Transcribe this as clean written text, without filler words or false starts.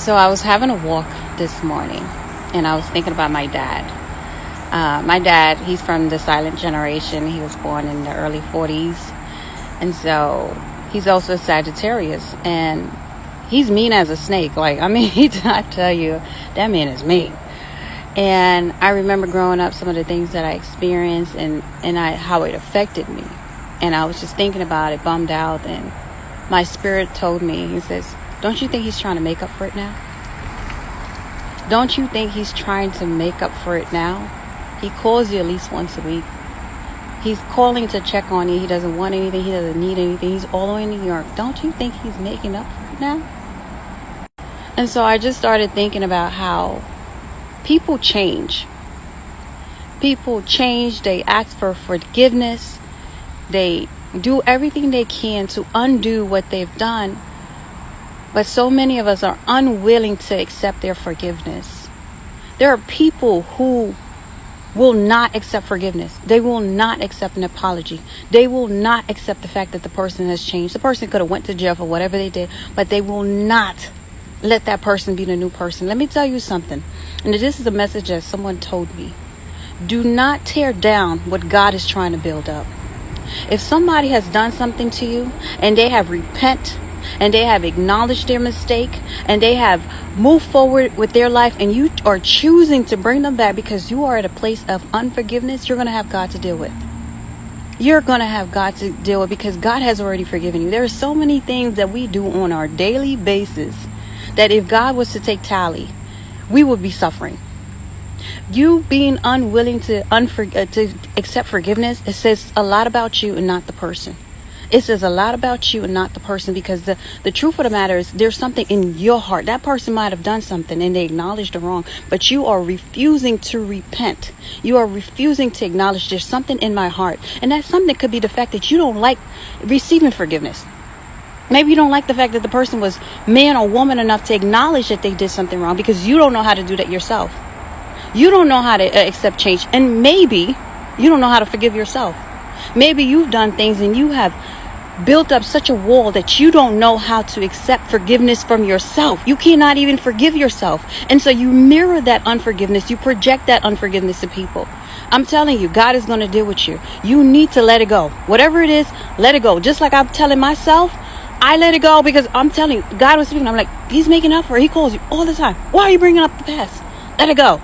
So I was having a walk this morning and I was thinking about my dad. My dad, he's from the silent generation. He was born in the early 40s. And so he's also a Sagittarius. And he's mean as a snake. I tell you, that man is mean. And I remember growing up, some of the things that I experienced and how it affected me. And I was just thinking about it, bummed out. And my spirit told me, he says, don't you think he's trying to make up for it now? Don't you think he's trying to make up for it now? He calls you at least once a week. He's calling to check on you. He doesn't want anything. He doesn't need anything. He's all the way in New York. Don't you think he's making up for it now? And so I just started thinking about how people change. People change. They ask for forgiveness. They do everything they can to undo what they've done. But so many of us are unwilling to accept their forgiveness. There are people who will not accept forgiveness. They will not accept an apology. They will not accept the fact that the person has changed. The person could have went to jail for whatever they did, but they will not let that person be the new person. Let me tell you something. And this is a message that someone told me. Do not tear down what God is trying to build up. If somebody has done something to you and they have repented and they have acknowledged their mistake and they have moved forward with their life and you are choosing to bring them back because you are at a place of unforgiveness, you're going to have God to deal with. You're going to have God to deal with because God has already forgiven you. There are so many things that we do on our daily basis that if God was to take tally, we would be suffering. You being unwilling to accept forgiveness, it says a lot about you and not the person. It says a lot about you and not the person because the truth of the matter is there's something in your heart. That person might have done something and they acknowledged the wrong, but you are refusing to repent. You are refusing to acknowledge there's something in my heart. And that something could be the fact that you don't like receiving forgiveness. Maybe you don't like the fact that the person was man or woman enough to acknowledge that they did something wrong because you don't know how to do that yourself. You don't know how to accept change. And maybe you don't know how to forgive yourself. Maybe you've done things and you have built up such a wall that you don't know how to accept forgiveness from yourself. You cannot even forgive yourself. And so you mirror that unforgiveness. You project that unforgiveness to people. I'm telling you, God is going to deal with you. You need to let it go. Whatever it is, let it go. Just like I'm telling myself, I let it go because I'm telling you, God was speaking. I'm like, he's making up for it. He calls you all the time. Why are you bringing up the past? Let it go.